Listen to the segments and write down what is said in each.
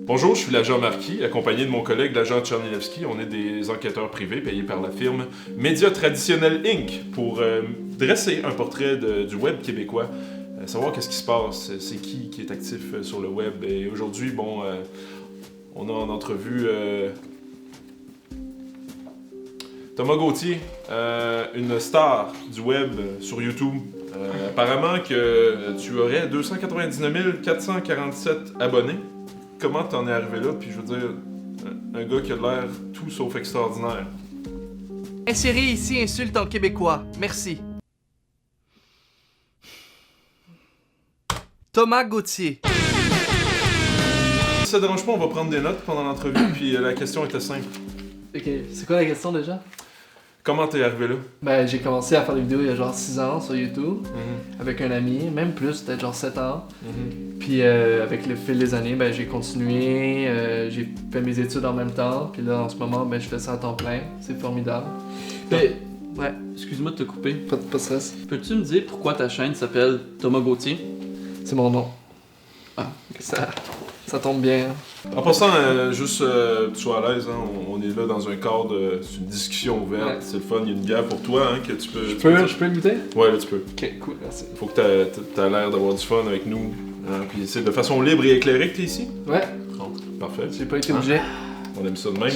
Bonjour, je suis l'agent Marquis, accompagné de mon collègue l'agent Tchernilevski. On est des enquêteurs privés payés par la firme Média Traditionnel Inc. pour dresser un portrait du web québécois, savoir qu'est-ce qui se passe, c'est qui est actif sur le web. Et aujourd'hui, on a en entrevue Thomas Gauthier, une star du web sur YouTube. Apparemment que tu aurais 299 447 abonnés. Comment t'en es arrivé là? Puis je veux dire, un gars qui a l'air tout sauf extraordinaire. Insérer ici insulte en québécois. Merci. Thomas Gauthier. Si ça te dérange pas, on va prendre des notes pendant l'entrevue, puis la question était simple. Ok, c'est quoi la question déjà? Comment t'es arrivé là? Ben, j'ai commencé à faire des vidéos il y a genre 6 ans sur YouTube, avec un ami, même plus, peut-être genre 7 ans. Puis avec le fil des années, ben, j'ai continué, j'ai fait mes études en même temps, puis là en ce moment, ben, je fais ça à temps plein, c'est formidable. Mais, Ouais, excuse-moi de te couper. pas de stress. Peux-tu me dire pourquoi ta chaîne s'appelle Thomas Gauthier? C'est mon nom. Ah, Ça tombe bien. En passant, juste que tu sois à l'aise, hein, on est là dans un cadre, c'est une discussion ouverte, Ouais. c'est le fun, il y a une gaffe pour toi hein, que tu peux... Je peux goûter? Ouais, là tu peux. Ok, cool, merci. Faut que t'as l'air d'avoir du fun avec nous. Hein, puis c'est de façon libre et éclairée que t'es ici? Ouais, Bon, parfait. j'ai pas été obligé. On aime ça de même.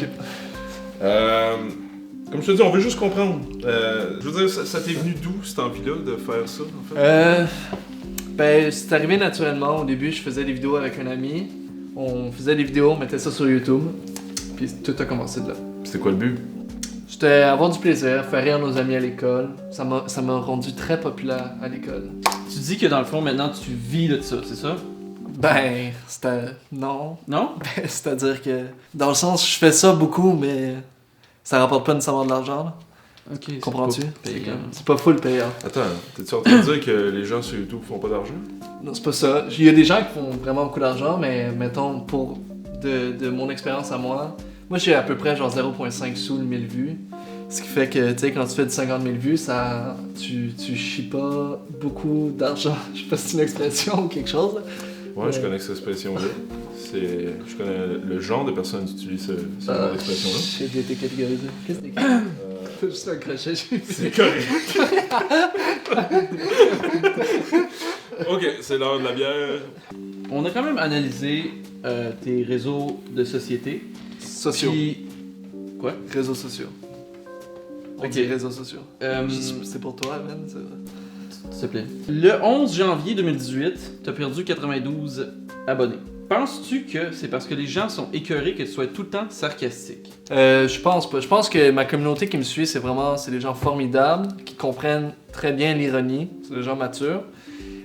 Comme je te dis, on veut juste comprendre. Je veux dire, ça t'est venu d'où cette envie-là de faire ça, en fait? Ben, c'est arrivé naturellement. Au début, je faisais des vidéos avec un ami. On faisait des vidéos, on mettait ça sur YouTube. Puis tout a commencé de là. C'était quoi le but? C'était avoir du plaisir, faire rire nos amis à l'école. Ça m'a rendu très populaire à l'école. Tu dis que dans le fond, maintenant, tu vis de ça, c'est ça? Ben, c'était... Non. Non? Ben, c'est-à-dire que... Dans le sens, je fais ça beaucoup, mais... Ça rapporte pas nécessairement de l'argent, là. Ok. Comprends-tu? C'est C'est pas payant. comme- c'est pas full payant. Attends, t'es-tu en train de dire que les gens sur YouTube font pas d'argent? Non, c'est pas ça. Il y a des gens qui font vraiment beaucoup d'argent, mais mettons, pour de mon expérience à moi, j'ai à peu près genre 0.5 sous le 1000 vues. Ce qui fait que, tu sais, quand tu fais du 50 000 vues, tu chies pas beaucoup d'argent. Je sais pas si c'est une expression ou quelque chose. Là. Ouais, je connais cette expression-là. Je connais le genre de personnes qui utilisent ce genre d'expression-là. J'ai été catégorisé. Qu'est-ce que c'est? Faut juste un crochet, j'ai vu. C'est correct. Ok, c'est l'heure de la bière. On a quand même analysé tes réseaux de société. Sociaux. Puis... Quoi? Réseaux sociaux. On Ok. dit réseaux sociaux. Euh, C'est pour toi, man. S'il te plaît. Le 11 janvier 2018, t'as perdu 92 abonnés. Penses-tu que c'est parce que les gens sont écœurés que tu sois tout le temps sarcastique? Je pense pas. Je pense que ma communauté qui me suit, c'est des gens formidables, qui comprennent très bien l'ironie. C'est des gens matures.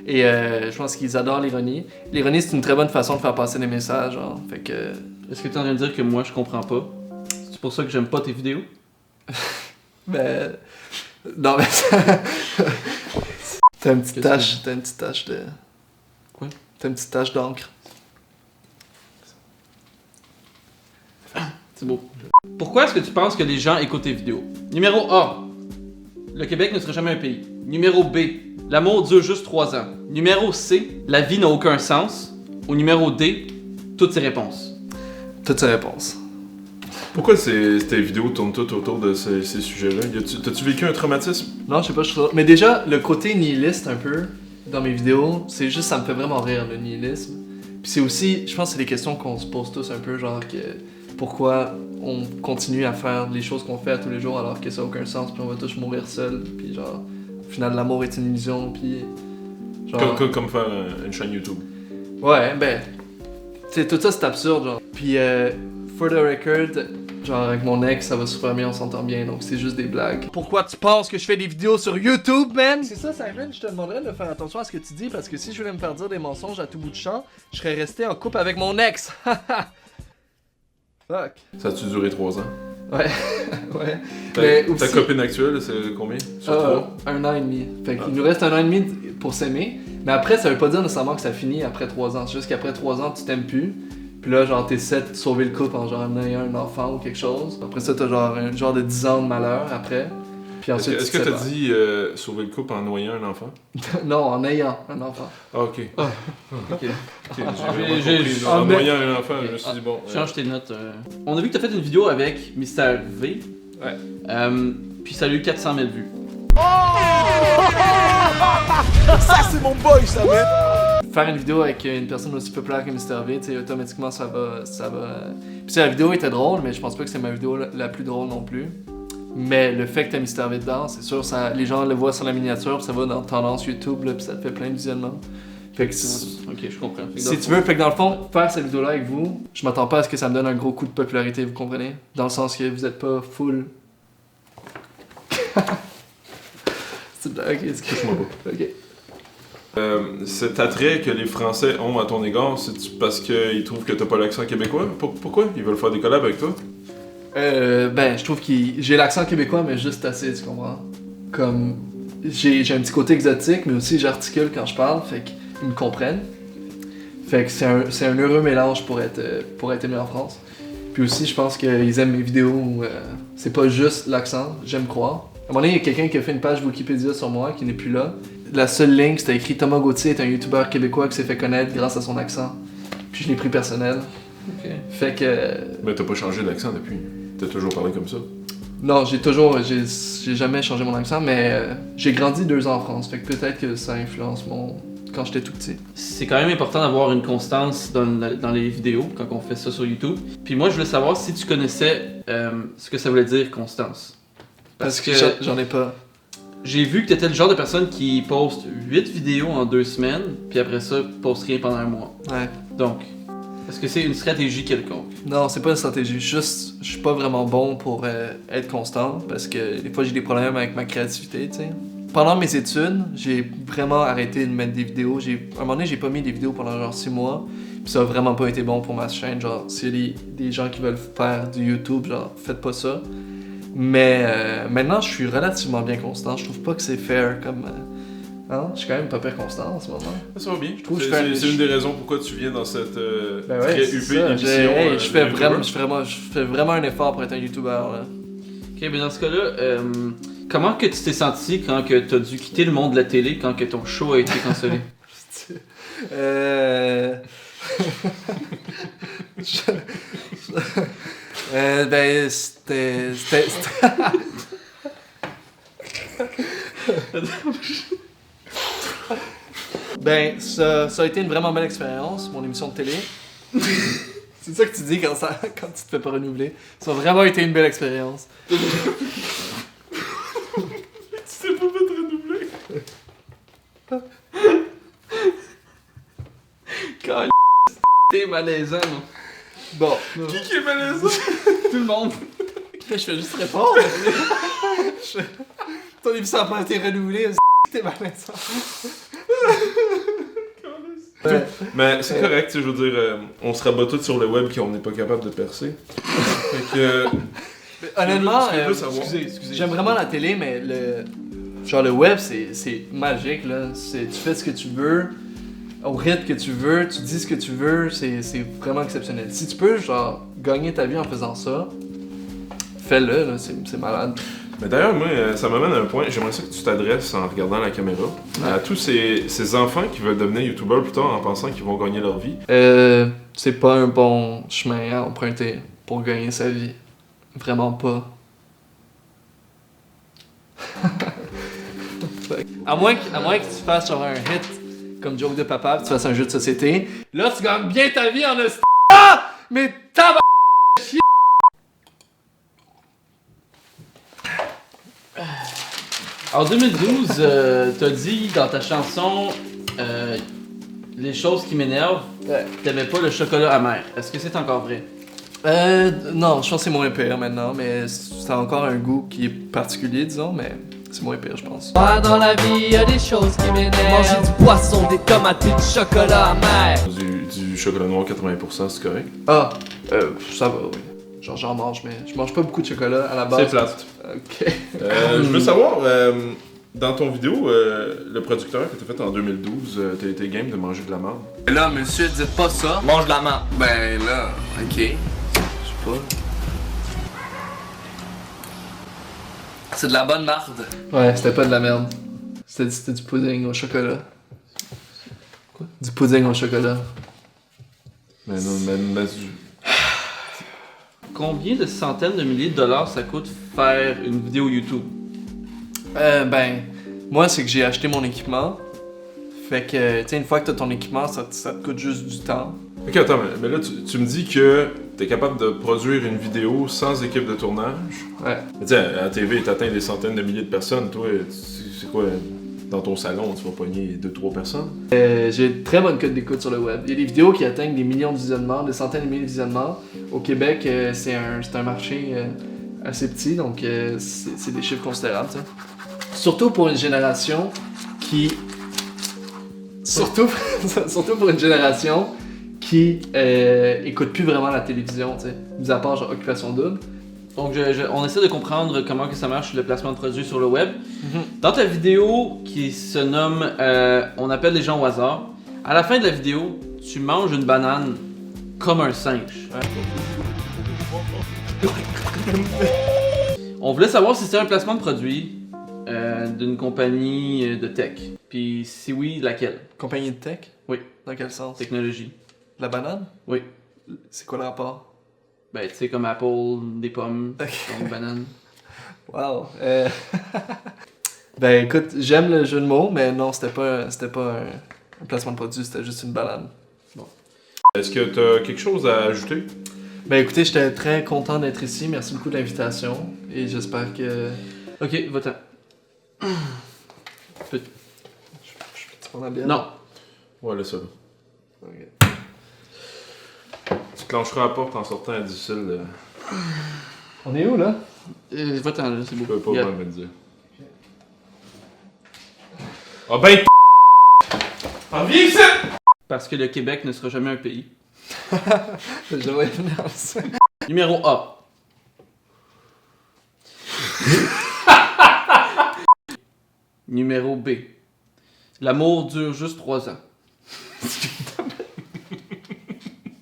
Et je pense qu'ils adorent l'ironie. L'ironie, c'est une très bonne façon de faire passer des messages. Genre. Fait que... Est-ce que tu es en train de dire que moi je comprends pas? C'est pour ça que j'aime pas tes vidéos? Ben... Non, mais... T'as une petite tache de... Quoi? T'as une petite tache d'encre. C'est beau. Pourquoi est-ce que tu penses que les gens écoutent tes vidéos? Numéro A. Le Québec ne serait jamais un pays. Numéro B. L'amour dure juste 3 ans. Numéro C. La vie n'a aucun sens. Ou numéro D. Toutes ces réponses. Toutes ces réponses. Pourquoi tes vidéos tournent toutes autour de ces sujets-là? T'as-tu vécu un traumatisme? Non, je sais pas, je trouve... Mais déjà, le côté nihiliste un peu, dans mes vidéos, c'est juste, ça me fait vraiment rire, le nihilisme. Puis c'est aussi, je pense que c'est des questions qu'on se pose tous un peu, genre que... Pourquoi on continue à faire les choses qu'on fait à tous les jours alors que ça n'a aucun sens, puis on va tous mourir seuls, puis genre... Au final, l'amour est une illusion, puis... Genre... Comme faire une chaîne YouTube. Ouais, ben... Tu sais, tout ça, c'est absurde, genre. Puis, for the record... Genre, avec mon ex, ça va super bien, on s'entend bien, donc c'est juste des blagues. Pourquoi tu penses que je fais des vidéos sur YouTube, man? C'est ça, Simon, je te demanderais de faire attention à ce que tu dis, parce que si je voulais me faire dire des mensonges à tout bout de champ, je serais resté en couple avec mon ex. Fuck. Ça a-tu duré 3 ans? Ouais, ouais. Mais Ta aussi- copine actuelle, c'est combien? Sur 3? 1 an et demi. Fait qu'il nous reste 1 an et demi pour s'aimer. Mais après, ça veut pas dire nécessairement que ça finit après 3 ans. C'est juste qu'après 3 ans, tu t'aimes plus. Puis là, genre, t'essaies de sauver le couple en genre en ayant un enfant ou quelque chose. Après ça, t'as genre un genre de 10 ans de malheur après. Puis ensuite, Est-ce que tu t'as sais dit sauver le couple en noyant un enfant? pas. Non, en ayant un enfant. Ah, ok. Ok. Ok, j'ai J'ai- compris. en En mai- noyant un enfant, je me suis dit, bon. Change tes notes. On a vu que t'as fait une vidéo avec Mister V. Ouais. Puis ça a eu 400 000 vues. Ça, c'est mon boy, ça, man! Faire une vidéo avec une personne aussi populaire que Mr. V, tu sais, automatiquement ça va. Puis tu sais, la vidéo était drôle, mais je pense pas que c'est ma vidéo la plus drôle non plus. Mais le fait que t'as Mr. V dedans, c'est sûr, ça, les gens le voient sur la miniature, puis ça va dans tendance YouTube, là, puis ça te fait plein de visionnements. Fait que Ok, je comprends. Fait que si tu veux, fait que dans le fond, faire cette vidéo-là avec vous, je m'attends pas à ce que ça me donne un gros coup de popularité, vous comprenez? Dans le sens que vous êtes pas full. C'est ok, excuse-moi. Ok. Cet attrait que les Français ont à ton égard, c'est parce qu'ils trouvent que t'as pas l'accent québécois? Pourquoi? Ils veulent faire des collabs avec toi? Ben, je trouve que j'ai l'accent québécois, mais juste assez, tu comprends? Comme, j'ai un petit côté exotique, mais aussi j'articule quand je parle, fait qu'ils me comprennent. Fait que c'est un heureux mélange pour être aimé en France. Puis aussi, je pense qu'ils aiment mes vidéos où c'est pas juste l'accent, j'aime croire. À un moment donné, il y a quelqu'un qui a fait une page Wikipédia sur moi, qui n'est plus là. La seule ligne, c'était écrit Thomas Gauthier est un youtubeur québécois qui s'est fait connaître grâce à son accent. Puis je l'ai pris personnel. Ok. Fait que. Mais t'as pas changé d'accent depuis. T'as toujours parlé comme ça. Non, j'ai jamais changé mon accent, mais j'ai grandi 2 ans en France, fait que peut-être que ça influence quand j'étais tout petit. C'est quand même important d'avoir une constance dans les vidéos quand on fait ça sur YouTube. Puis moi, je voulais savoir si tu connaissais ce que ça voulait dire constance. Parce que j'en ai pas. J'ai vu que t'étais le genre de personne qui poste 8 vidéos en 2 semaines, puis après ça, poste rien pendant un mois. Ouais. Donc, est-ce que c'est une stratégie quelconque? Non, c'est pas une stratégie, juste je suis pas vraiment bon pour être constant, parce que des fois j'ai des problèmes avec ma créativité, tu sais. Pendant mes études, j'ai vraiment arrêté de mettre des vidéos. À un moment donné, j'ai pas mis des vidéos pendant genre 6 mois, puis ça a vraiment pas été bon pour ma chaîne. Genre, s'il y a des gens qui veulent faire du YouTube, genre, faites pas ça. Mais maintenant, je suis relativement bien constant. Je trouve pas que c'est fair comme. Hein? Je suis quand même pas pire constant en ce moment. Ça va bien. trouve que C'est une des raisons pourquoi tu viens dans cette Ben très ouais, c'est huppée ça. émission. Je fais vraiment un effort pour être un youtubeur. Là. Ok, mais dans ce cas-là, comment que tu t'es senti quand que t'as dû quitter le monde de la télé quand que ton show a été cancellé? Ben, c'était. Ben, ça a été une vraiment belle expérience, mon émission de télé. C'est ça que tu dis quand tu te fais pas renouveler. Ça a vraiment été une belle expérience. Tu t'es pas fait renouveler. Quand t'es malaisant, non? Bon, Qui est malaisant? Tout le monde. je fais juste répondre. Ton émission a pas été renouvelée, t'es malaisant. Ouais. Mais c'est correct, tu sais, je veux dire, on se rabat tous sur le web qu'on n'est pas capable de percer. Fait que. Honnêtement, Tu veux savoir. Excusez. j'aime vraiment la télé, mais le web, c'est magique, là. Tu fais ce que tu veux, au rythme que tu veux, tu dis ce que tu veux, c'est vraiment exceptionnel. Si tu peux, genre, gagner ta vie en faisant ça, fais-le, là, c'est malade. Mais d'ailleurs, moi, ça m'amène à un point. J'aimerais ça que tu t'adresses en regardant la caméra à tous ces enfants qui veulent devenir youtubeurs plus tard en pensant qu'ils vont gagner leur vie. C'est pas un bon chemin à emprunter pour gagner sa vie. Vraiment pas. à moins que tu fasses genre un hit comme Joke de Papa, puis tu fasses un jeu de société. Là, tu gagnes bien ta vie en esti. Ah! Mais tabac! En 2012, t'as dit dans ta chanson Les choses qui m'énervent, Ouais. t'aimais pas le chocolat amer. Est-ce que c'est encore vrai? Non, je pense que c'est moins pire maintenant, mais c'est encore un goût qui est particulier, disons, mais c'est moins pire, je pense. Moi dans la vie, y a des choses qui m'énervent. Manger du poisson, des tomates et du chocolat amer. Du chocolat noir 80%, c'est correct. Ah, ça va, oui. Genre, j'en mange, mais je mange pas beaucoup de chocolat à la base. C'est plate. Ok. Je veux savoir, dans ton vidéo, le producteur que t'as fait en 2012, t'as été game de manger de la marde. Là, monsieur, dites pas ça. Mange de la menthe. Ben là, ok. Je sais pas. C'est de la bonne marde. Ouais, c'était pas de la merde. C'était du pudding au chocolat. Quoi? Du pudding au chocolat. Mais non, Combien de centaines de milliers de dollars ça coûte faire une vidéo YouTube? Ben, moi, c'est que j'ai acheté mon équipement. Fait que, tu sais, une fois que t'as ton équipement, ça te coûte juste du temps. Ok, attends, mais là, tu me dis que t'es capable de produire une vidéo sans équipe de tournage. Ouais. Mais tu sais, à la TV, t'atteins des centaines de milliers de personnes. Toi, c'est quoi, dans ton salon, tu vas pogner 2-3 personnes? J'ai une très bonne cote d'écoute sur le web. Il y a des vidéos qui atteignent des millions de visionnements, des centaines de milliers de visionnements. Au Québec, c'est un marché assez petit, donc c'est des chiffres considérables, ça. Surtout pour une génération qui... Surtout pour une génération qui écoute plus vraiment la télévision, tu sais. Mis à part genre Occupation Double. Donc, on essaie de comprendre comment que ça marche le placement de produits sur le web. Dans ta vidéo qui se nomme On appelle les gens au hasard, à la fin de la vidéo, tu manges une banane comme un singe. On voulait savoir si c'était un placement de produit d'une compagnie de tech. Puis si oui, laquelle? Compagnie de tech? Oui. Dans quel sens? Technologie. La banane? Oui. C'est quoi le rapport? Ben, tu sais, comme Apple, des pommes, donc banane. Wow. Ben écoute, j'aime le jeu de mots, mais non, c'était pas un placement de produit, c'était juste une banane. Est-ce que t'as quelque chose à ajouter? Ben écoutez, j'étais très content d'être ici, merci beaucoup de l'invitation, et j'espère que... Ok, va-t'en. Tu prends la bière? Non. Ouais, laisse ça. Ok. Tu clencheras la porte en sortant à difficile. On est où là? Va-t'en, là, c'est Je beau. peux pas Yeah. vraiment me le dire. Ah ben Ah viens ici! Parce que le Québec ne sera jamais un pays. Je le voyais venir ça. Numéro A. Numéro B. L'amour dure juste 3 ans.